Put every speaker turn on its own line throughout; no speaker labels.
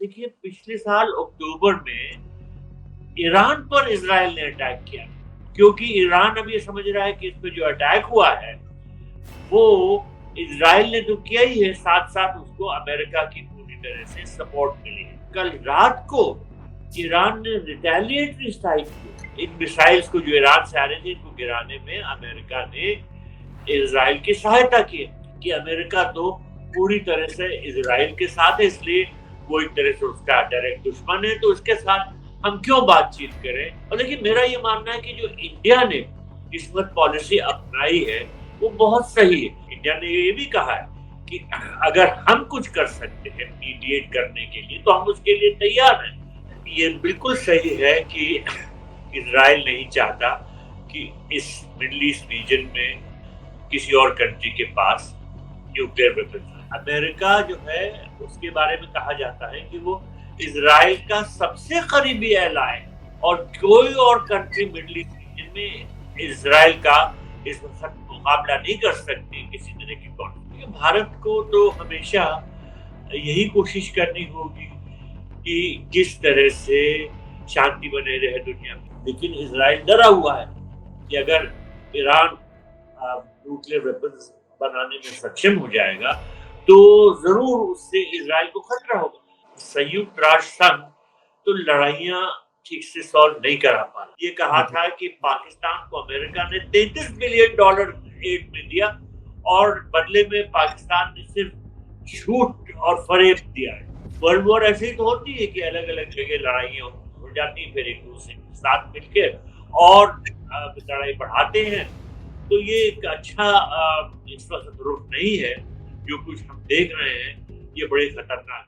देखिए पिछले साल अक्टूबर में ईरान पर इज़राइल ने अटैक किया, क्योंकि ईरान अब ये समझ रहा है कि इस पे जो अटैक हुआ है, वो इज़राइल ने तो किया ही है, साथ-साथ उसको अमेरिका की पूरी तरह से सपोर्ट मिली है। कल रात को ईरान ने रिटेलिएटरी स्ट्राइक की। इन मिसाइल्स को जो ईरान से आ रहे थे, इनको गिराने में अमेरिका ने इज़राइल की सहायता की कि अमेरिका तो पूरी तरह से इज़राइल के साथ है, इसलिए वो एक तरह से उसका डायरेक्ट दुश्मन है, तो उसके साथ हम क्यों बातचीत करें। और देखिए मेरा ये मानना है कि जो इंडिया ने इस वक्त पॉलिसी अपनाई है वो बहुत सही है। इंडिया ने ये भी कहा है कि अगर हम कुछ कर सकते हैं मीडिएट करने के लिए तो हम उसके लिए तैयार हैं। ये बिल्कुल सही है कि इज़राइल नहीं चाहता कि इस मिडल ईस्ट रीजन में किसी और कंट्री के पास न्यूक्लियर वेपन्स है। अमेरिका जो है उसके बारे में कहा जाता है कि वो इज़राइल का सबसे करीबी एलाय, और कोई और कंट्री मिडल ईस्ट रीजन में इज़राइल का इस वक्त मुकाबला नहीं कर सकती किसी तरह की कॉन्फ्लिक्ट। भारत को तो हमेशा यही कोशिश करनी होगी कि किस तरह से शांति बने रहे दुनिया में, लेकिन इज़राइल डरा हुआ है कि अगर ईरान न्यूक्लियर वेपन्स बनाने में सक्षम हो जाएगा तो जरूर उससे इज़राइल को खतरा होगा। संयुक्त राष्ट्र संघ तो लड़ाइयां ठीक से सॉल्व नहीं करा पा रहा। ये कहा था कि पाकिस्तान को अमेरिका ने $33 बिलियन एड में दिया और बदले में पाकिस्तान ने सिर्फ झूठ और फरेब दिया है। वर्ल्ड वॉर ऐसी तो होती है कि अलग अलग जगह लड़ाइयां हो जाती है, फिर एक दूसरे के साथ मिलकर और लड़ाई बढ़ाते हैं। तो ये एक अच्छा इस वक्त रुख नहीं है। जो कुछ हम देख रहे हैं ये बड़े खतरनाक बात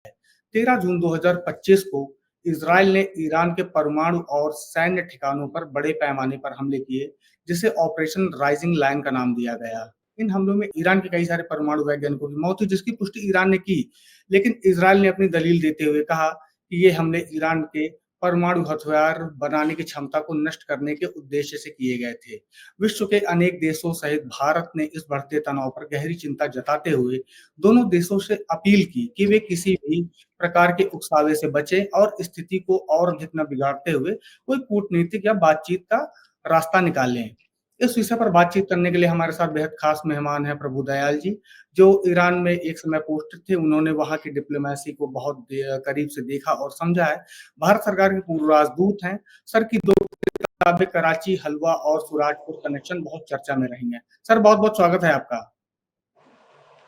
है।
13 जून 2025 को इजराइल ने ईरान के परमाणु और सैन्य ठिकानों पर बड़े पैमाने पर हमले किए, जिसे ऑपरेशन राइजिंग लायन का नाम दिया गया। इन हमलों में ईरान के कई सारे परमाणु वैज्ञानिकों की मौत हुई, जिसकी पुष्टि ईरान ने की, लेकिन इजराइल ने अपनी दलील देते हुए कहा कि ये हमले ईरान के परमाणु हथियार बनाने की क्षमता को नष्ट करने के उद्देश्य से किए गए थे। विश्व के अनेक देशों सहित भारत ने इस बढ़ते तनाव पर गहरी चिंता जताते हुए दोनों देशों से अपील की कि वे किसी भी प्रकार के उकसावे से बचें और स्थिति को और अधिक न बिगाड़ते हुए कोई कूटनीतिक या बातचीत का रास्ता निकालें। इस विषय पर बातचीत करने के लिए हमारे साथ बेहद खास मेहमान हैं प्रभु दयाल जी, जो ईरान में एक समय पोस्टेड थे। उन्होंने वहां की डिप्लोमेसी को बहुत करीब से देखा और समझा है। भारत सरकार के पूर्व राजदूत हैं। सर की 2 किताबें कराची, हलवा और सूरजपुर कनेक्शन बहुत चर्चा में रही हैं। सर बहुत बहुत स्वागत है आपका।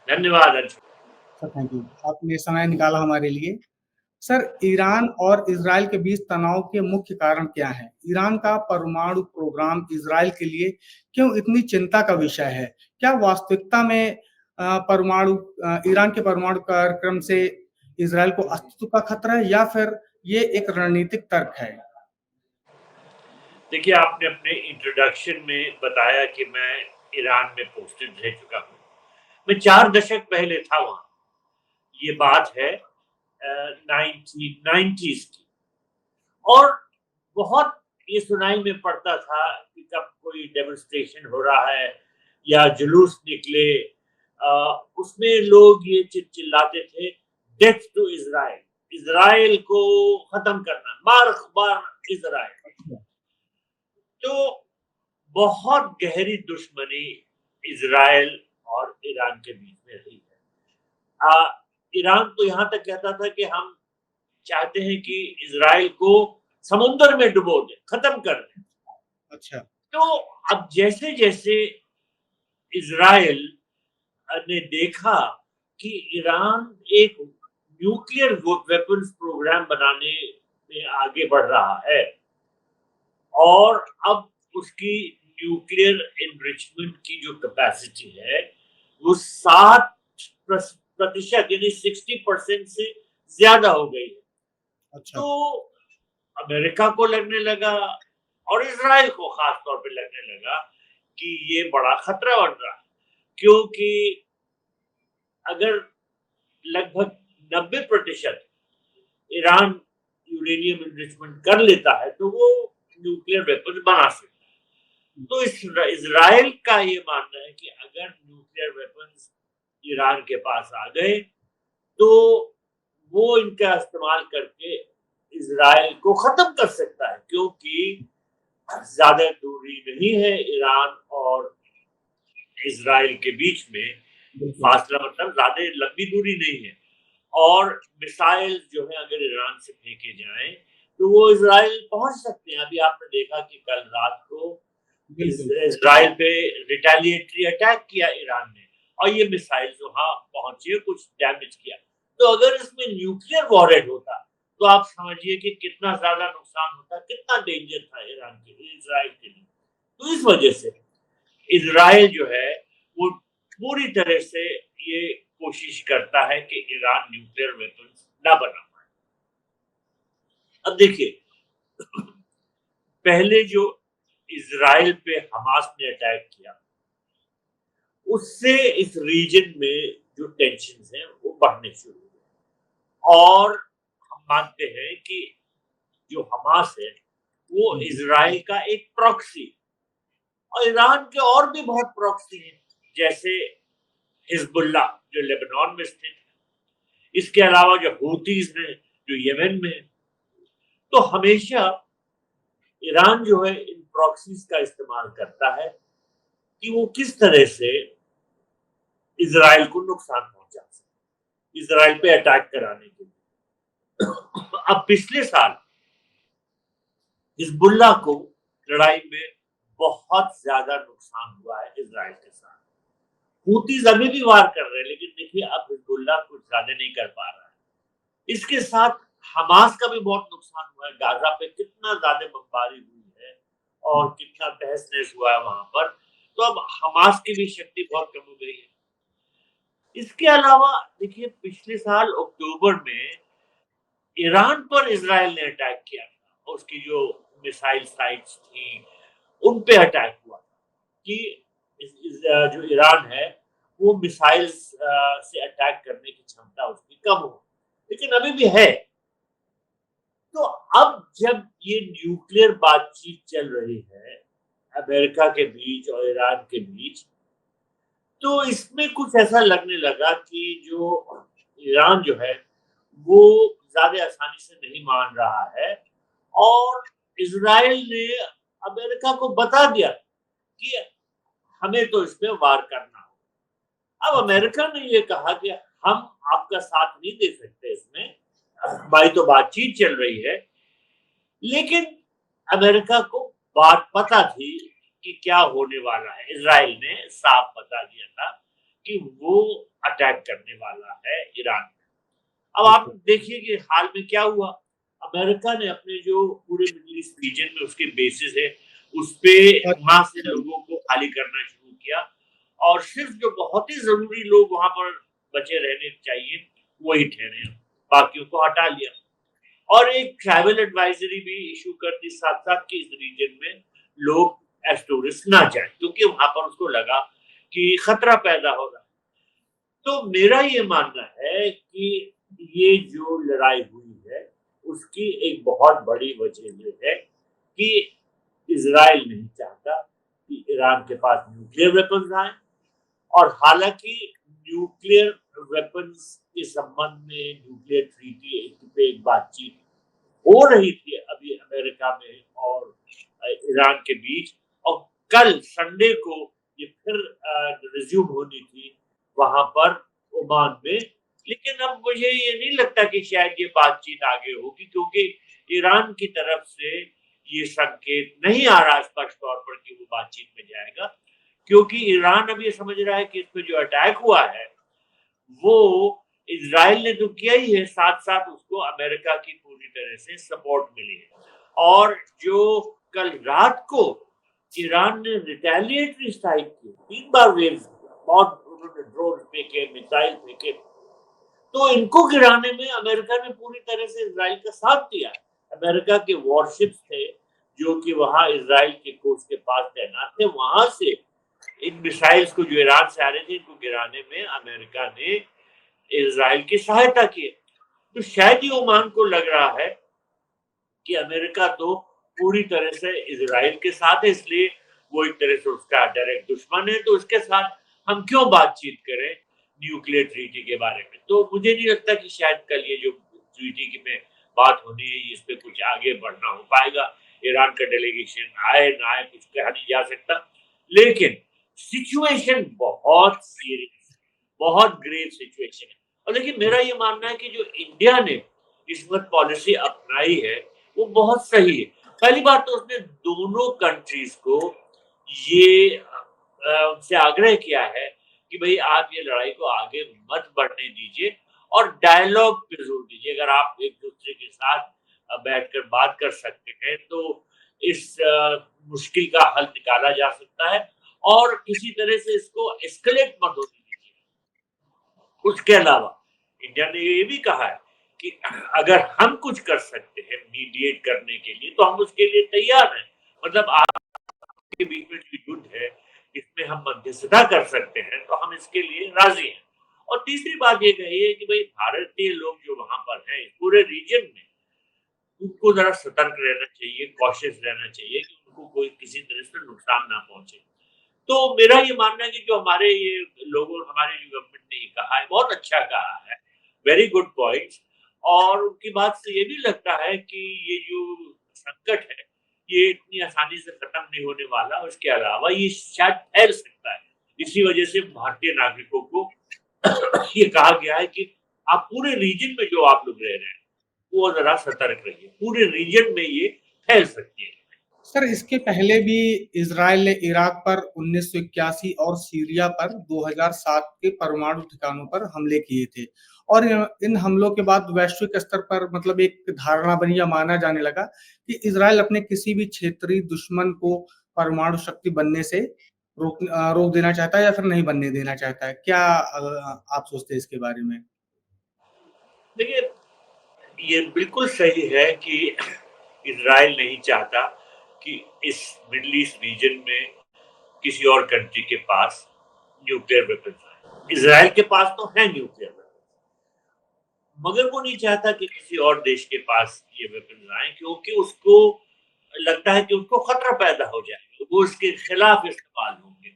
धन्यवाद
सर थैंक यू, आपने समय निकाला हमारे लिए। सर, ईरान और इजराइल के बीच तनाव के मुख्य कारण क्या हैं? ईरान का परमाणु प्रोग्राम इजराइल के लिए क्यों इतनी चिंता का विषय है? क्या वास्तविकता में ईरान के परमाणु कार्यक्रम से इजराइल को अस्तित्व का खतरा है या फिर ये एक रणनीतिक तर्क है?
देखिए आपने अपने इंट्रोडक्शन में बताया कि मैं ईरान में पोस्टेड रह चुका हूँ। मैं 4 दशक पहले था वहाँ। ये बात है 1990s की। और बहुत ये सुनाई में पड़ता था कि कब कोई डेमोन्स्ट्रेशन हो रहा है या जुलूस निकले, उसमें लोग ये चिल्लाते थे, डेथ टू इज़राइल, इज़राइल को खत्म करना, मार इज़राइल। तो बहुत गहरी दुश्मनी इज़राइल और ईरान के बीच में रही है। ईरान तो यहाँ तक कहता था कि हम चाहते हैं कि इज़राइल को समुद्र में डुबो दें, खत्म कर दें।
अच्छा।
तो अब जैसे-जैसे इज़राइल ने देखा कि ईरान एक न्यूक्लियर वेपन्स प्रोग्राम बनाने में आगे बढ़ रहा है और अब उसकी न्यूक्लियर एनरिचमेंट की जो कैपेसिटी है वो 60% यानी 60% से ज्यादा हो गई है।
अच्छा।
तो अमेरिका को लगने लगा और इज़राइल को खास तौर पे लगने लगा कि ये बड़ा खतरा बन रहा है, क्योंकि अगर लगभग 90% ईरान यूरेनियम एनरिचमेंट कर लेता है तो वो न्यूक्लियर वेपन बना सकता है। तो इज़राइल का ये मानना है कि अगर न्यूक्लियर वेपन्स ईरान के पास आ गए तो वो इनका इस्तेमाल करके इजराइल को खत्म कर सकता है, क्योंकि ज्यादा दूरी नहीं है ईरान और इजराइल के बीच में।
बिल्कुल।
फासला मतलब ज्यादा लंबी दूरी नहीं है। और मिसाइल जो है अगर ईरान से फेंके जाएं तो वो इजराइल पहुंच सकते हैं। अभी आपने देखा कि कल रात को
बिल्कुल।
इजराइल पे रिटेलिएटरी अटैक किया ईरान ने, और ये मिसाइल वहां पहुंचे, कुछ डैमेज किया। तो अगर इसमें न्यूक्लियर वॉरहेड होता तो आप समझिए कि कितना ज्यादा नुकसान होता, कितना डेंजर था ईरान के इजराइल के लिए। तो इस वजह से इजराइल जो है वो पूरी तरह से ये कोशिश करता है कि ईरान न्यूक्लियर वेपन्स ना बना पाए। अब देखिए, पहले जो इजराइल पे हमास ने अटैक किया, उससे इस रीजन में जो टेंशन हैं वो बढ़ने शुरू हुए। और हम मानते हैं कि जो हमास है वो इजराइल का एक प्रॉक्सी, और ईरान के और भी बहुत प्रॉक्सी हैं, जैसे हिजबुल्लाह जो लेबनान में स्थित है, इसके अलावा जो हूतीज हैं जो यमन में है। तो हमेशा ईरान जो है इन प्रॉक्सीज का इस्तेमाल करता है कि वो किस तरह से इजराइल को नुकसान पहुंचा सके, इजराइल पे अटैक कराने के लिए। अब पिछले साल हिजबुल्लाह को लड़ाई में बहुत ज्यादा नुकसान हुआ है इजराइल के साथ। हूतीज अभी भी वार कर रहे हैं, लेकिन देखिए अब हिजबुल्लाह कुछ ज्यादा नहीं कर पा रहा है। इसके साथ हमास का भी बहुत नुकसान हुआ है। गाजा पे कितना ज्यादा बमबारी हुई है और कितना तहस नहस हुआ है वहां पर। तो अब हमास की भी शक्ति बहुत कम हो गई है। इसके अलावा देखिए, पिछले साल अक्टूबर में ईरान पर इजराइल ने अटैक किया था, उसकी जो मिसाइल साइट्स थी उन पे अटैक हुआ था कि जो ईरान है वो मिसाइल्स से अटैक करने की क्षमता उसकी कम हो, लेकिन अभी भी है। तो अब जब ये न्यूक्लियर बातचीत चल रही है अमेरिका के बीच और ईरान के बीच, तो इसमें कुछ ऐसा लगने लगा कि जो ईरान जो है वो ज्यादा आसानी से नहीं मान रहा है, और इजराइल ने अमेरिका को बता दिया कि हमें तो इसमें वार करना हो। अब अमेरिका ने ये कहा कि हम आपका साथ नहीं दे सकते इसमें, हमारी तो बातचीत चल रही है। लेकिन अमेरिका को बात पता थी कि क्या होने वाला है। इजराइल ने साफ बता दिया था कि वो अटैक करने वाला है ईरान में। अब आप देखिए कि हाल में क्या हुआ। अमेरिका ने अपने जो पूरे मिडिल ईस्ट रीजन में उसके बेसिस है उस पे वहां से लोगों को खाली करना शुरू किया, और सिर्फ जो बहुत ही जरूरी लोग वहां पर बचे रहने चाहिए वही ठहरे, बाकियों को हटा लिया। और एक ट्रैवल एडवाइजरी भी इशू कर दी साथ साथ कि इस रीजन में लोग एज टूरिस्ट ना जाए, क्योंकि वहां पर उसको लगा कि खतरा पैदा हो रहा है। तो मेरा ये मानना है कि ये जो लड़ाई हुई है उसकी एक बहुत बड़ी वजह ये है कि इजराइल नहीं चाहता कि ईरान के पास न्यूक्लियर वेपन्स आए। और हालांकि न्यूक्लियर वेपन्स के संबंध में न्यूक्लियर ट्रीटी पे एक बातचीत हो रही थी अभी अमेरिका में और ईरान के बीच, और कल संडे को ये फिर रिज्यूम होनी थी वहां पर ओमान में। लेकिन अब मुझे ये नहीं लगता कि शायद ये बातचीत आगे होगी, क्योंकि ईरान की तरफ से ये संकेत नहीं आ रहा स्पष्ट तौर पर कि वो बातचीत में जाएगा, क्योंकि ईरान अब ये समझ रहा है कि इस पे जो अटैक हुआ है वो इजराइल ने तो किया ही है, साथ साथ उसको अमेरिका की पूरी तरह से सपोर्ट मिली है। और जो कल रात को ईरान ने रिटेलिएटरी स्ट्राइक की, 3 बार वेव्स, बहुत उन्होंने ड्रोन फेंके, मिसाइल फेंके, तो इनको गिराने में अमेरिका ने पूरी तरह से इजराइल का साथ दिया। अमेरिका के वॉरशिप्स थे जो कि वहां इजराइल के कोस्ट के पास तैनात थे, वहां से इन मिसाइल्स को जो ईरान से आ रहे थे इनको गिराने में अमेरिका ने इजराइल की सहायता की। तो शायद ही ओमान को लग रहा है कि अमेरिका तो पूरी तरह से इजराइल के साथ है, इसलिए वो एक तरह से उसका डायरेक्ट दुश्मन है, तो उसके साथ हम क्यों बातचीत करें न्यूक्लियर ट्रीटी के बारे में। तो मुझे नहीं लगता कि शायद कल ये जो ट्वीटी की में बात होनी है, इस पे कुछ आगे बढ़ना हो पाएगा। ईरान का डेलीगेशन आए ना आए कुछ कहा नहीं जा सकता, लेकिन सिचुएशन बहुत सीरियस, बहुत ग्रेव सिचुएशन है। और देखिए मेरा ये मानना है कि जो इंडिया ने इस वक्त पॉलिसी अपनाई है वो बहुत सही है। पहली बात तो उसने दोनों कंट्रीज को ये उनसे आग्रह किया है कि भाई आप ये लड़ाई को आगे मत बढ़ने दीजिए और डायलॉग पे जोर दीजिए। अगर आप एक दूसरे के साथ बैठकर बात कर सकते हैं तो इस मुश्किल का हल निकाला जा सकता है और किसी तरह से इसको एस्केलेट मत होने दीजिए। उसके अलावा इंडिया ने ये भी कहा है कि अगर हम कुछ कर सकते हैं मीडिएट करने के लिए तो हम उसके लिए तैयार हैं। मतलब आपके बीच में जो युद्ध है इसमें हम मध्यस्थता कर सकते हैं तो हम इसके लिए राजी हैं। और तीसरी बात ये कही है कि भाई भारतीय लोग जो वहां पर हैं पूरे रीजन में उनको जरा सतर्क रहना चाहिए, कॉशियस रहना चाहिए कि उनको कोई किसी तरह से नुकसान ना पहुंचे। तो मेरा ये मानना है कि जो हमारे ये लोगों हमारे जो गवर्नमेंट ने ये कहा है बहुत अच्छा कहा है, वेरी गुड पॉइंट्स। और उनकी बात से ये भी लगता है कि ये जो संकट है ये इतनी आसानी से खत्म नहीं होने वाला। उसके अलावा ये शायद फैल सकता है, इसी वजह से भारतीय नागरिकों को ये कहा गया है कि आप पूरे रीजन में जो आप लोग रह रहे हैं वो जरा सतर्क रहिए, पूरे रीजन में ये फैल सकती है।
सर इसके पहले भी इजराइल ने इराक पर 1981 और सीरिया पर 2007 के परमाणु ठिकानों पर हमले किए थे और इन हमलों के बाद वैश्विक स्तर पर मतलब एक धारणा बनी या माना जाने लगा कि इजराइल अपने किसी भी क्षेत्रीय दुश्मन को परमाणु शक्ति बनने से रोक देना चाहता है या फिर नहीं बनने देना चाहता है। क्या आप सोचते हैं इसके बारे में?
देखिए ये बिल्कुल सही है कि इज़राइल नहीं चाहता कि इस मिडल ईस्ट रीजन में किसी और कंट्री के पास न्यूक्लियर वेपन्स आए। इज़राइल के पास तो है न्यूक्लियर वेपन्स, मगर वो नहीं चाहता कि किसी और देश के पास ये वेपन्स आए क्योंकि उसको लगता है कि उसको खतरा पैदा हो जाएगा, वो इसके खिलाफ इस्तेमाल होंगे।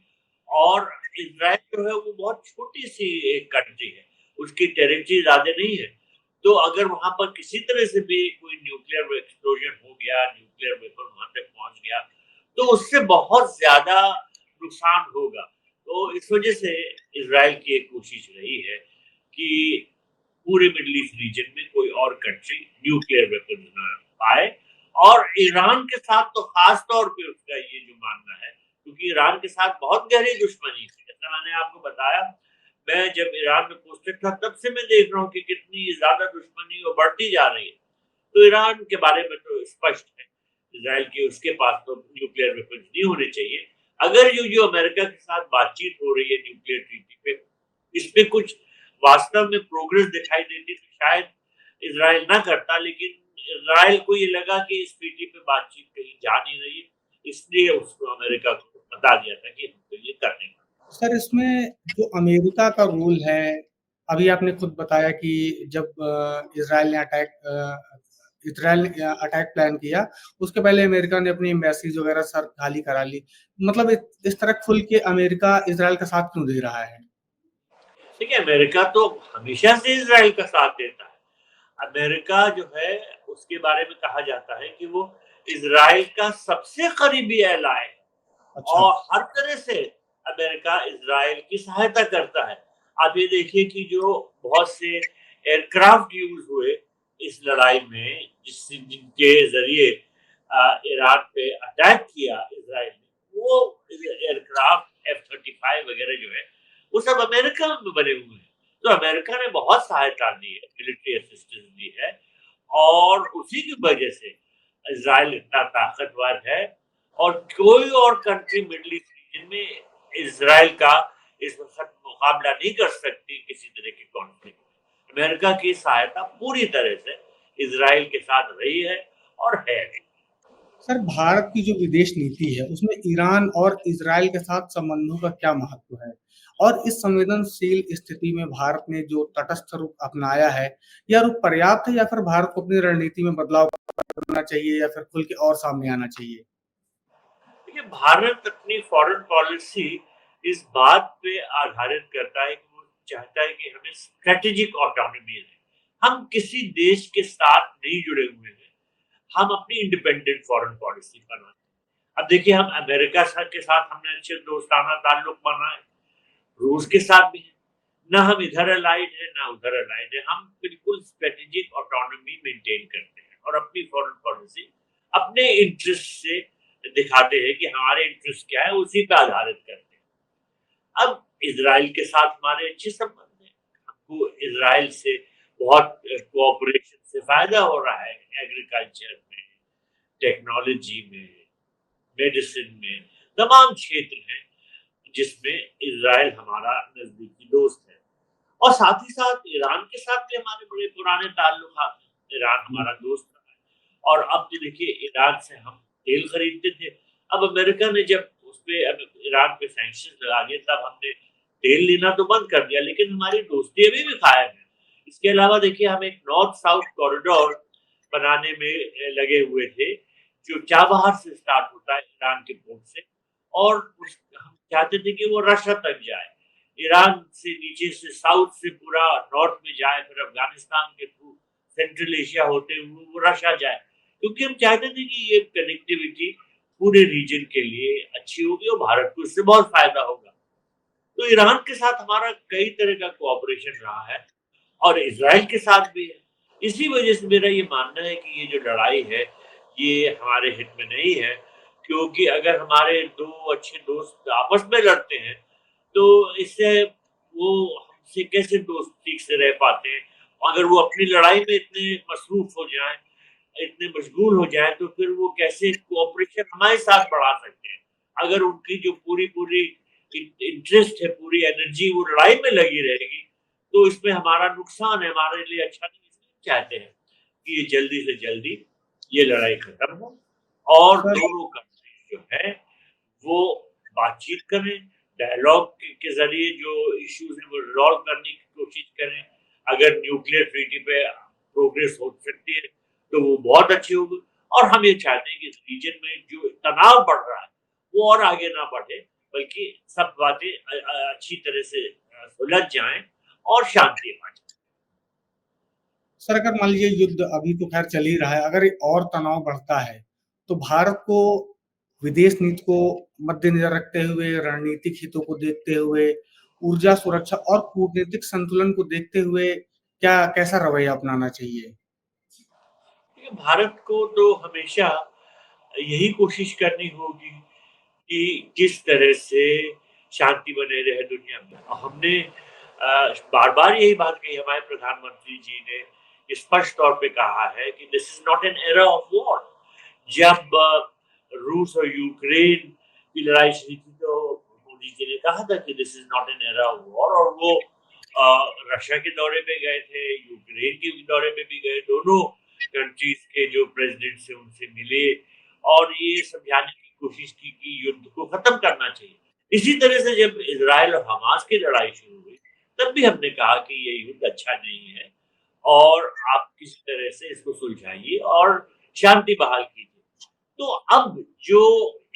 और इज़राइल जो है वो बहुत छोटी सी एक कंट्री है, उसकी टेरिटरी ज़्यादा नहीं है। तो अगर वहां पर किसी तरह से भी कोई न्यूक्लियर एक्सप्लोजन हो गया, न्यूक्लियर वेपन वहां तक पहुंच गया तो उससे बहुत ज्यादा नुकसान होगा। तो इस वजह से इज़राइल की एक कोशिश रही है कि पूरे मिडिल ईस्ट रीजन में कोई और कंट्री न्यूक्लियर वेपन ना पाए। और ईरान के साथ तो खास तौर पे उसका ये जो मानना है क्योंकि ईरान के साथ बहुत गहरी दुश्मनी है। जैसा मैंने आपको बताया, मैं जब ईरान में पोस्टेड था तब से मैं देख रहा हूँ कि कितनी ज्यादा दुश्मनी वो बढ़ती जा रही है। तो ईरान के बारे में तो स्पष्ट है इजराइल की उसके पास तो न्यूक्लियर वेपन नहीं होने चाहिए। अगर जो अमेरिका के साथ बातचीत हो रही है न्यूक्लियर ट्रीटी पे, इसमें कुछ वास्तव में प्रोग्रेस दिखाई देती तो शायद इजराइल ना करता, लेकिन इजराइल को ये लगा कि इस ट्रीटी पे बातचीत कहीं जा नहीं रही है, इसलिए उसको अमेरिका को बता दिया था कि हमको ये करने का।
सर इसमें जो अमेरिका का रोल है, अभी आपने खुद बताया कि जब इसराइल ने अटैक प्लान किया, उसके पहले अमेरिका ने अपनी एम्बेसीज वगैरह सर खाली करा ली। मतलब इस तरह खुल के अमेरिका इसराइल का साथ क्यों दे रहा है?
देखिए अमेरिका तो हमेशा से इजराइल का साथ देता है। अमेरिका जो है उसके बारे में कहा जाता है कि वो इजराइल का सबसे करीबी एलाय है
अच्छा।
और हर तरह से अमेरिका इजराइल की सहायता करता है। आप ये देखिए कि जो बहुत से एयरक्राफ्ट यूज हुए इस लड़ाई में जिससे जिनके जरिए ईरान पे अटैक किया इजराइल ने, वो एयरक्राफ्ट F-35 वगैरह जो है वो सब अमेरिका में बने हुए हैं। तो अमेरिका ने बहुत सहायता दी है, मिलिट्री असिस्टेंस दी है और उसी की वजह से इजराइल इतना ताकतवर है। और कोई और कंट्री मिडिल ईस्ट रीजन में इजराइल का इस वक्त मुकाबला नहीं कर सकती किसी तरह के कॉन्फ्लिक्ट में। अमेरिका की सहायता पूरी तरह से इजराइल के साथ रही है और है।
सर भारत की जो विदेश नीति है, उसमें ईरान और इजराइल के साथ संबंधों का क्या महत्व है? और इस संवेदनशील स्थिति में भारत ने जो तटस्थ रुख अपनाया है, यह रुख पर्याप्त है या फिर भारत को अपनी रणनीति में बदलाव करना चाहिए या फिर खुल के और सामने आना चाहिए?
देखिए भारत अपनी फॉरेन पॉलिसी इस बात पे आधारित करता है कि वो चाहता है कि हमें स्ट्रेटेजिक ऑटोनॉमी है। हम किसी देश के साथ नहीं जुड़े हुए हैं, हम अपनी इंडिपेंडेंट फॉरेन पॉलिसी बनाते हैं। अब देखिए, हम अमेरिका के साथ हमने अच्छे दोस्ताना ताल्लुक बनाए, रूस के साथ भी है। ना हम इधर अलाइड है ना उधर अलाइड है, हम बिल्कुल स्ट्रेटेजिक ऑटोनॉमी मेंटेन करते हैं और अपनी फॉरेन पॉलिसी अपने इंटरेस्ट से दिखाते हैं कि हमारे इंटरेस्ट क्या है, उसी पे आधारित करते हैं। अब इजराइल के साथ हमारे अच्छे संबंध हैं, हमको इजराइल से बहुत कोऑपरेशन से फायदा हो रहा है, एग्रीकल्चर में, टेक्नोलॉजी में, मेडिसिन में, तमाम क्षेत्र हैं जिसमें इजराइल हमारा नजदीकी दोस्त है। और साथ ही साथ ईरान के साथ भी हमारे बड़े पुराने ताल्लुकात हैं। ईरान हमारा दोस्त रहा है और अब तो देखिए, ईरान से हम तेल खरीदते थे, अब अमेरिका ने जब उस पे ईरान पे सैंक्शन लगा दिए, तब हमने तेल लेना तो बंद कर दिया, लेकिन हमारी दोस्ती अभी भी कायम है। इसके अलावा देखिए, हम एक नॉर्थ साउथ कॉरिडोर बनाने में लगे हुए थे, जो चाबहार से स्टार्ट होता है ईरान के पोर्ट से, और हम चाहते थे कि वो रशिया तक जाए, ईरान से नीचे से साउथ से पूरा नॉर्थ में जाए, फिर अफगानिस्तान के थ्रू सेंट्रल एशिया होते हुए वो रशिया जाए, क्योंकि हम चाहते थे कि ये कनेक्टिविटी पूरे रीजन के लिए अच्छी होगी और भारत को इससे बहुत फायदा होगा। तो ईरान के साथ हमारा कई तरह का कोऑपरेशन रहा है और इजराइल के साथ भी है। इसी वजह से मेरा ये मानना है कि ये जो लड़ाई है, ये हमारे हित में नहीं है, क्योंकि अगर हमारे दो अच्छे दोस्त आपस में लड़ते हैं, तो इससे वो हमसे कैसे दोस्ती से रह पाते हैं? अगर वो अपनी लड़ाई में इतने मसरूफ हो जाएँ, इतने मशगूल हो जाएँ, तो फिर वो कैसे कोऑपरेशन हमारे साथ बढ़ा सकते हैं? अगर उनकी जो पूरी-पूरी इंटरेस्ट है, पूरी एनर्जी वो लड़ाई में लगी रहेगी, तो इसमें हमारा नुकसान है, हमारे लिए अच्छा नहीं। इसलिए चाहते हैं कि ये जल्दी से जल्दी ये लड़ाई खत्म हो और
सर
दोनों कंट्रीज जो है वो बातचीत करें, डायलॉग के ज़रिए जो इश्यूज़ हैं वो रिज़ॉल्व करने की कोशिश करें। अगर न्यूक्लियर ट्रीटी पे प्रोग्रेस हो सकती है, तो वो बहुत अच्छी होगी और हम ये चाहते हैं कि इस रीजन में जो तनाव बढ़ रहा है, वो और आगे ना बढ़े, बल्कि सब बातें अच्छी तरह से सुलझ जाएँ और शांति आ जाए।
सर अगर मान लीजिए युद्ध अभी तो खैर चल ही रहा है, अगर ये और तनाव बढ़ता है, तो भारत को विदेश नीति को मद्देनज़र रखते हुए, रणनीतिक हितों को देखते हुए, ऊर्जा सुरक्षा और कूटनीतिक संतुलन को देखते हुए क्या कैसा रवैया अपनाना चाहिए?
देखिए, भारत को तो हमेशा यही कोशिश करनी होगी कि किस तरह से शांति बने रहे दुनिया में। हमने बार-बार यही बात कही, हमारे प्रधानमंत्री जी ने स्पष्ट तौर पे कहा है कि this is not an era of war. जब रूस और यूक्रेन की लड़ाई शुरू थी, तो मोदी जी ने कहा था कि this is not an era of war, और वो रशिया के दौरे पे गए थे, यूक्रेन के दौरे पे भी गए, दोनों कंट्रीज के जो प्रेसिडेंट से उनसे मिले और ये समझाने की कोशिश की कि युद्ध को खत्म करना चाहिए। इसी तरह से जब इजराइल और हमास की लड़ाई शुरू हुई, तब भी हमने कहा कि ये युद्ध अच्छा नहीं है और आप किसी तरह से इसको सुलझाइए और शांति बहाल कीजिए। तो अब जो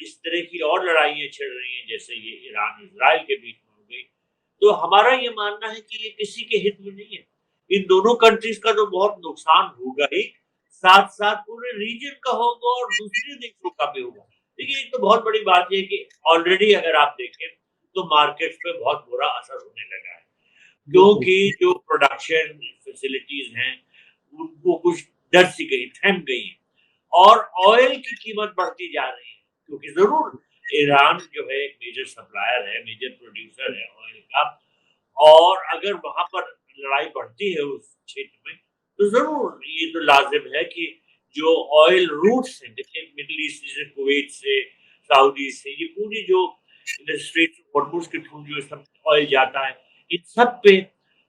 इस तरह की और लड़ाइयाँ छिड़ रही हैं, जैसे ये ईरान इजराइल के बीच में हो गई, तो हमारा ये मानना है कि ये किसी के हित में नहीं है। इन दोनों कंट्रीज का तो बहुत नुकसान होगा ही, साथ-साथ पूरे रीजन का होगा और दूसरे देशों का भी होगा। देखिए, एक तो बहुत बड़ी बात ये है कि ऑलरेडी अगर आप देखें, तो मार्केट्स पे बहुत बुरा असर होने लगा है।
बिल्कुल।
क्योंकि जो प्रोडक्शन फैसिलिटीज़ हैं, उनको कुछ दर सी गई, थम गई हैं और ऑयल की कीमत बढ़ती जा रही है, क्योंकि ज़रूर ईरान जो है एक मेजर सप्लायर है, मेजर प्रोड्यूसर है ऑयल का, और अगर वहाँ पर लड़ाई बढ़ती है उस क्षेत्र में, तो ज़रूर ये तो लाज़िम है कि जो ऑयल रूट्स हैं, देखिए मिडल ईस्ट से, कुवैत से, सऊदी से, ये पूरी जो स्ट्रेट ऑफ हॉर्मुज़ के थ्रू जो सब ऑयल जाता है, इन सब पे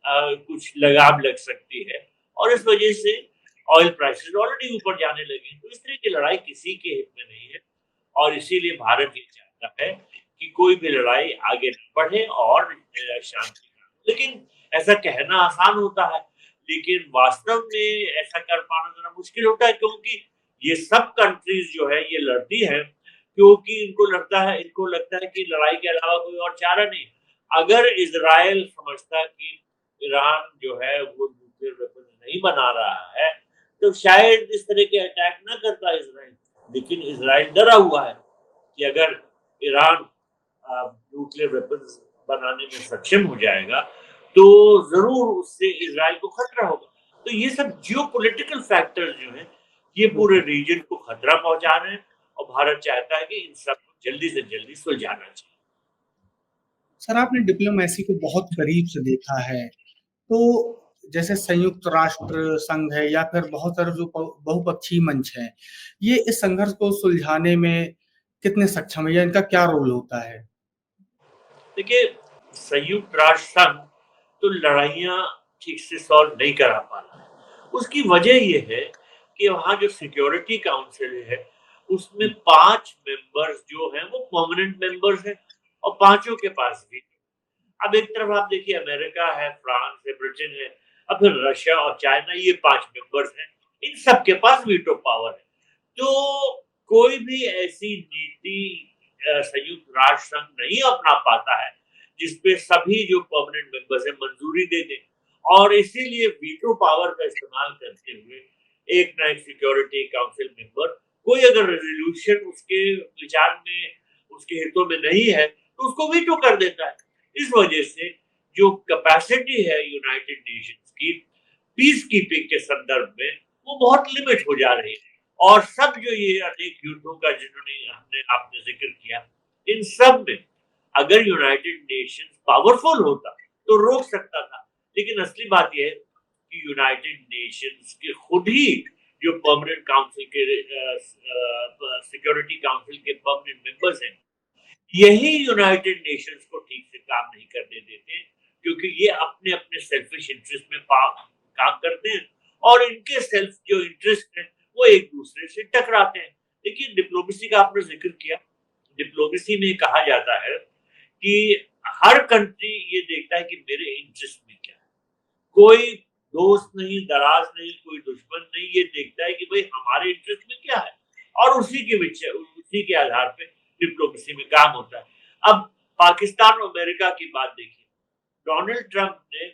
कुछ लगाम लग सकती है और इस वजह से ऑयल प्राइसेस ऑलरेडी ऊपर जाने लगे हैं। तो इस तरह की लड़ाई किसी के हित में नहीं है और इसीलिए भारत ये चाहता है कि कोई भी लड़ाई आगे न बढ़े और शांति का। लेकिन ऐसा कहना आसान होता है, लेकिन वास्तव में ऐसा कर पाना ज़रा मुश्किल होता है, क्योंकि ये सब कंट्रीज़ जो है ये लड़ती हैं क्योंकि इनको लगता है कि लड़ाई के अलावा कोई और चारा नहीं। अगर इज़राइल समझता कि ईरान जो है वो न्यूक्लियर वेपन नहीं बना रहा है तो शायद इस तरह के अटैक ना करता इजराइल। लेकिन इजराइल डरा हुआ है कि अगर ईरान न्यूक्लियर वेपन्स बनाने में सक्षम हो जाएगा तो जरूर उससे इजराइल को खतरा होगा। तो ये सब जियोपॉलिटिकल फैक्टर्स जो हैं ये पूरे रीजन को खतरा पहुंचा रहे हैं और भारत चाहता है कि इन सब को जल्दी से जल्दी सुलझाना चाहिए।
सर, आपने डिप्लोमेसी को बहुत करीब से देखा है, तो जैसे संयुक्त राष्ट्र संघ है या फिर बहुत सारे जो बहुपक्षीय मंच हैं, ये इस संघर्ष को सुलझाने में कितने सक्षम है या इनका क्या रोल होता है?
देखिए, संयुक्त राष्ट्र संघ तो लड़ाइयाँ ठीक से सॉल्व नहीं करा पा रहा है। उसकी वजह ये है कि वहाँ जो सिक्योरिटी काउंसिल है, उसमें 5 मेंबर्स जो हैं वो परमानेंट मेंबर्स हैं और पाँचों के पास भी। अब एक तरफ आप देखिए अमेरिका है, फ्रांस है, ब्रिटेन है, अब फिर रशिया और चाइना ये 5 मेंबर्स हैं। इन सब के पास वीटो पावर है। तो कोई भी ऐसी नीति संयुक्त राष्ट्र संघ नहीं अपना पाता है जिसपे सभी जो परमानेंट मेंबर्स हैं मंजूरी दे दें और इसीलिए वीटो पावर का इस्तेमाल करते हुए एक ना एक सिक्योरिटी काउंसिल मेंबर कोई अगर रेजोल्यूशन उसके विचार में उसके हितों में नहीं है तो उसको वीटो कर देता है। इस वजह से जो कैपेसिटी है यूनाइटेड नेशंस की पीस कीपिंग के संदर्भ में वो बहुत लिमिट हो जा रही है। और सब जो ये अनेक युद्धों का जिन्होंने हमने आपने जिक्र किया, इन सब में अगर यूनाइटेड नेशंस पावरफुल होता तो रोक सकता था। लेकिन असली बात यह है कि यूनाइटेड नेशंस के खुद ही जो परमानेंट काउंसिल के सिक्योरिटी काउंसिल के परमानेंट मेंबर्स हैं, यही यूनाइटेड नेशंस को ठीक से काम नहीं करने देते हैं, क्योंकि ये अपने अपने सेल्फिश इंटरेस्ट में काम करते हैं और इनके सेल्फ जो इंटरेस्ट है वो एक दूसरे से टकराते हैं। देखिए, डिप्लोमेसी का आपने जिक्र किया। डिप्लोमेसी में कहा जाता है कि हर कंट्री ये देखता है कि मेरे इंटरेस्ट में क्या है। कोई दोस्त नहीं, दराज नहीं, कोई दुश्मन नहीं, ये देखता है कि भाई हमारे इंटरेस्ट में क्या है और उसी के आधार पे डिप्लोमेसी में काम होता है। अब पाकिस्तान और अमेरिका की बात देखिए। डोनाल्ड ट्रंप ने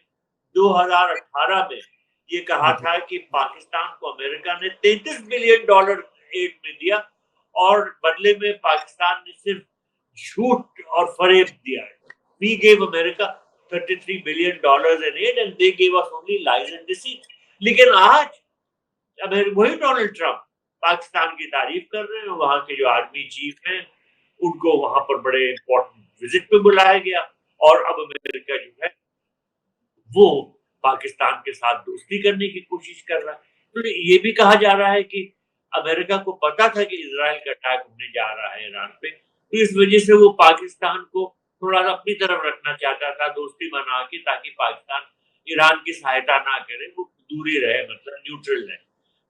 2018 में ये कहा था कि पाकिस्तान को अमेरिका ने $33 बिलियन एड में दिया और बदले में पाकिस्तान ने सिर्फ झूठ और फरेब दिया है। We gave America $33 billion in aid and they gave us only lies and deceit। लेकिन आज वही डोनाल्ड ट्रंप पाकिस्तान की तारीफ कर रहे हैं। वहां के जो आर्मी चीफ हैं उनको वहां पर बड़े इंपॉर्टेंट विजिट पे बुलाया गया और अब अमेरिका जो है वो पाकिस्तान के साथ दोस्ती करने की कोशिश कर रहा है। तो ये भी कहा जा रहा है कि अमेरिका को पता था कि इजराइल का अटैक होने जा रहा है ईरान पे, तो इस वजह से वो पाकिस्तान को थोड़ा सा अपनी तरफ रखना चाहता था, दोस्ती बना के, ताकि पाकिस्तान ईरान की सहायता ना करे, वो दूरी रहे, मतलब न्यूट्रल रहे।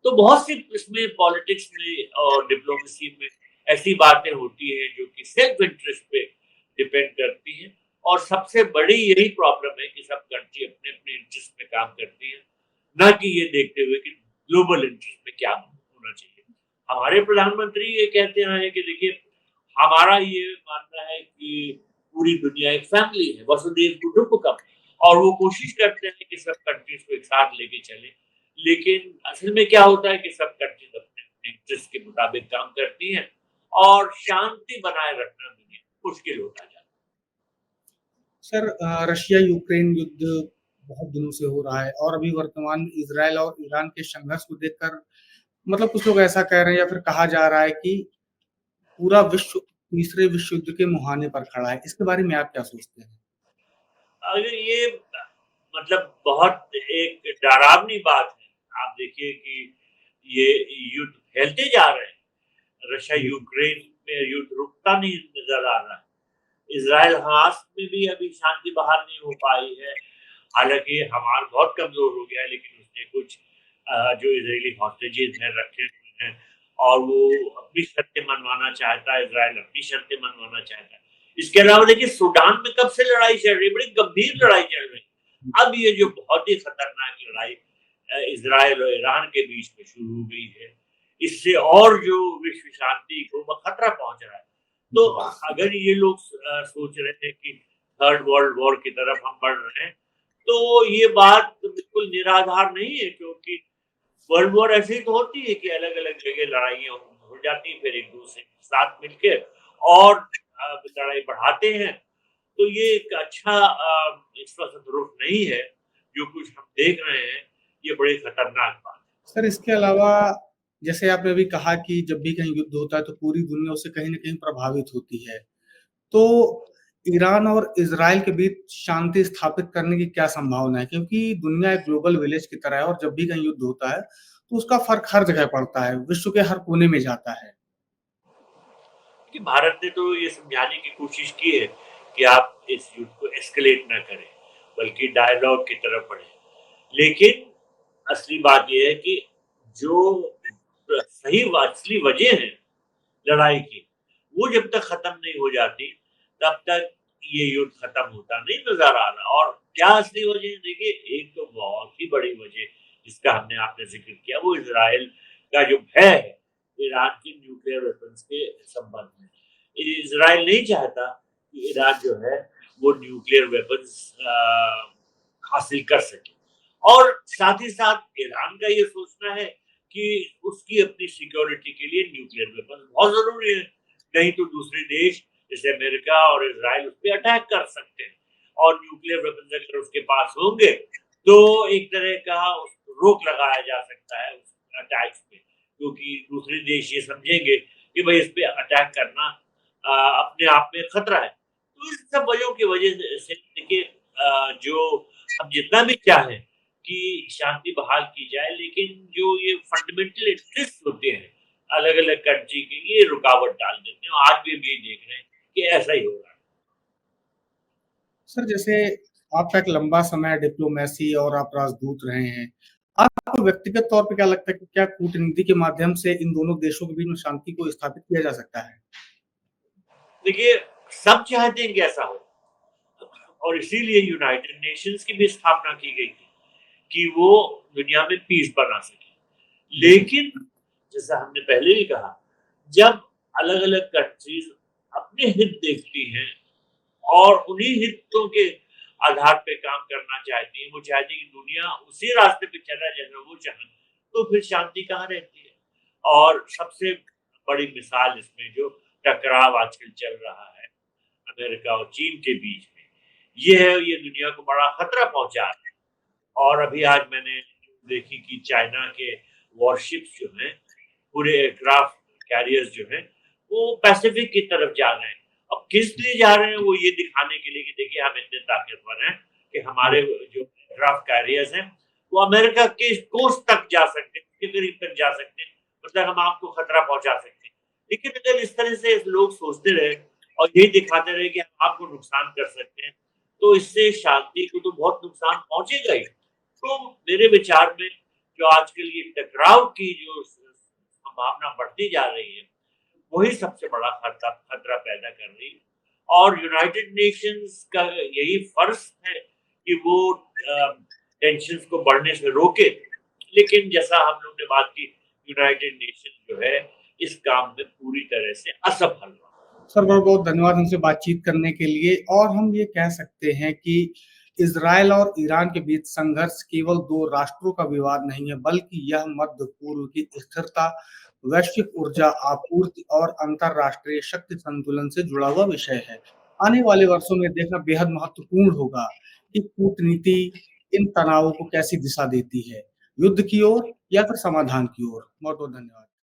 तो बहुत सी इसमें पॉलिटिक्स में और डिप्लोमेसी में ऐसी बातें होती हैं जो कि सेल्फ इंटरेस्ट पे डिपेंड करती हैं और सबसे बड़ी यही प्रॉब्लम है कि सब कंट्री अपने अपने इंटरेस्ट में काम करती है, ना कि ये देखते हुए कि ग्लोबल इंटरेस्ट में क्या होना चाहिए। हमारे प्रधानमंत्री ये कहते हैं कि देखिए, हमारा ये मानना है कि पूरी दुनिया एक फैमिली है, वसुधैव कुटुंबकम, और वो कोशिश करते हैं कि सब कंट्रीज को एक साथ लेके चले। लेकिन असल में क्या होता है कि सब कंट्रीज अपने इंटरेस्ट के मुताबिक काम करती हैं और शांति बनाए रखना भी मुश्किल होता जाता है।
सर, रशिया यूक्रेन युद्ध बहुत दिनों से हो रहा है और अभी वर्तमान में इजराइल और ईरान के संघर्ष को देखकर मतलब कुछ लोग ऐसा कह रहे हैं या फिर कहा जा रहा है कि पूरा विश्व तीसरे विश्व युद्ध के मुहाने पर खड़ा है। इसके बारे में आप क्या सोचते हैं?
अगर ये मतलब बहुत एक डरावनी बात है। आप देखिए कि ये युद्ध फैलते जा रहे हैं। रशिया यूक्रेन में युद्ध रुकता नहीं नजर आ रहा है। इजराइल हमास में भी अभी शांति बहाल नहीं हो पाई है। हालांकि हमास बहुत कमजोर हो गया है, लेकिन उसने कुछ जो इजरायली हॉस्टेजेस हैं रखे हुए हैं और वो अपनी शर्तें मनवाना चाहता है, इजराइल अपनी शर्तें मनवाना चाहता है। इसके अलावा देखिए, सूडान में कब से लड़ाई चल रही है, बड़ी गंभीर लड़ाई चल रही है। अब ये जो बहुत ही खतरनाक लड़ाई इजराइल और ईरान के बीच में शुरू हो गई है, इससे और जो विश्व शांति को खतरा पहुंच रहा है। तो अगर ये लोग सोच रहे थे कि थर्ड वर्ल्ड वॉर की तरफ हम बढ़ रहे हैं, तो ये बात बिल्कुल निराधार नहीं है, क्योंकि वर्ल्ड वॉर ऐसी तो होती है कि अलग-अलग जगह लड़ाइयाँ हो जाती हैं, फिर एक-दूसरे के साथ मिलके और लड़ाई बढ़ाते हैं। तो ये एक अच्छा इसका संदर्भ नहीं है, जो कुछ हम देख रहे हैं, ये बड़ी खतरनाक बात है।
सर इसके अलावा जैसे आपने अभी कहा कि जब भी कहीं युद्ध होता है तो पूरी दुनिया उससे कहीं न कहीं प्रभावित होती है। तो ईरान और इज़राइल के बीच शांति स्थापित करने की क्या संभावना है? क्योंकि दुनिया एक ग्लोबल विलेज की तरह है और जब भी कहीं युद्ध होता है, तो उसका फ़र्क हर जगह पड़ता है, विश्व के हर कोने में जाता है।
कि भारत ने तो ये समझाने की कोशिश की है कि आप इस युद्ध को एस्केलेट ना करें, बल्कि डायलॉग की तरफ बढ़ें। लेकिन असली बात ये है कि जो सही असली वजह है लड़ाई की, वो जब तक खत्म नहीं हो जाती, तब तक ये युद्ध खत्म होता नहीं नजर आ रहा। और क्या असली वजह है? देखिए, एक तो बहुत ही बड़ी वजह जिसका आपने जिक्र किया, वो इजराइल का जो भय है ईरान की न्यूक्लियर वेपन्स के संबंध में। इजराइल नहीं चाहता कि ईरान जो है वो न्यूक्लियर वेपन्स हासिल कर सके, और साथ ही साथ ईरान का ये सोचना है कि उसकी अपनी सिक्योरिटी के लिए न्यूक्लियर वेपन बहुत जरूरी है, नहीं तो दूसरे देश जैसे अमेरिका और इजराइल उस पर अटैक कर सकते हैं। और न्यूक्लियर वेपन अगर उसके पास होंगे तो एक तरह का रोक लगाया जा सकता है उस अटैक्स पे, क्योंकि दूसरे देश ये समझेंगे कि भाई इस पे अटैक करना अपने आप में खतरा है। तो इस सब वजहों की वजह से देखिए, जो हम जितना भी चाहें कि शांति बहाल की जाए, लेकिन जो ये फंडामेंटल इंटरेस्ट होते हैं अलग-अलग कंट्री के, ये रुकावट डाल देते हैं। आज भी हम यही देख रहे हैं कि ऐसा ही हो रहा है।
सर जैसे आपका एक लंबा समय डिप्लोमेसी और आप राजदूत रहे हैं। आपको व्यक्तिगत तौर पे क्या लगता है कि क्या कूटनीति के माध्यम से इन दोनों देशों के बीच में शांति को स्थापित किया जा सकता है?
देखिए, सब चाहते हैं कि ऐसा हो, और इसीलिए यूनाइटेड नेशंस की भी स्थापना की गई थी कि वो दुनिया में पीस बना सके। लेकिन जैसा हमने पहले भी कहा, जब अलग-अलग कंट्रीज अपने हित देखती हैं और उन्हीं हितों के आधार पे काम करना चाहती है, वो चाहती है कि दुनिया उसी रास्ते पे चला जैसा वो चाहें, तो फिर शांति कहाँ रहती है। और सबसे बड़ी मिसाल इसमें जो टकराव आजकल चल रहा है अमेरिका और चीन के बीच में, ये है, ये दुनिया को बड़ा खतरा पहुंचा रहा है। और अभी आज मैंने देखी कि चाइना के वॉरशिप्स जो हैं, पूरे एयरक्राफ्ट कैरियर्स जो हैं, वो पैसिफिक की तरफ जा रहे हैं। अब किस लिए जा रहे हैं? वो ये दिखाने के लिए कि देखिए हम इतने ताकतवर हैं कि हमारे जो एयरक्राफ्ट कैरियर्स हैं, वो अमेरिका के कोस्ट तक जा सकते हैं, उसके करीब तक जा सकते हैं, मतलब हम आपको खतरा पहुंचा सकते हैं। लेकिन अगर इस तरह से लोग सोचते रहे और यही दिखाते रहे कि हम आपको नुकसान कर सकते हैं, तो इससे शांति को तो बहुत नुकसान पहुंचेगा ही। तो मेरे विचार में जो आजकल ये टकराव की जो संभावना बढ़ती जा रही है, वही सबसे बड़ा खतरा खतरा पैदा कर रही है। और यूनाइटेड नेशंस का यही फर्ज है कि वो टेंशंस को बढ़ने से रोके। लेकिन जैसा हम लोग ने बात की, यूनाइटेड नेशन जो है इस काम में पूरी तरह से असफल रहा।
सर बहुत-बहुत धन्यवाद हमसे बातचीत करने के लिए और हम ये कह सकते हैं कि इज़राइल और ईरान के बीच संघर्ष केवल 2 राष्ट्रों का विवाद नहीं है, बल्कि यह मध्य पूर्व की स्थिरता, वैश्विक ऊर्जा आपूर्ति और अंतर्राष्ट्रीय शक्ति संतुलन से जुड़ा हुआ विषय है। आने वाले वर्षों में देखना बेहद महत्वपूर्ण होगा कि कूटनीति इन तनावों को कैसी दिशा देती है, युद्ध की ओर या फिर समाधान की ओर। बहुत-बहुत धन्यवाद।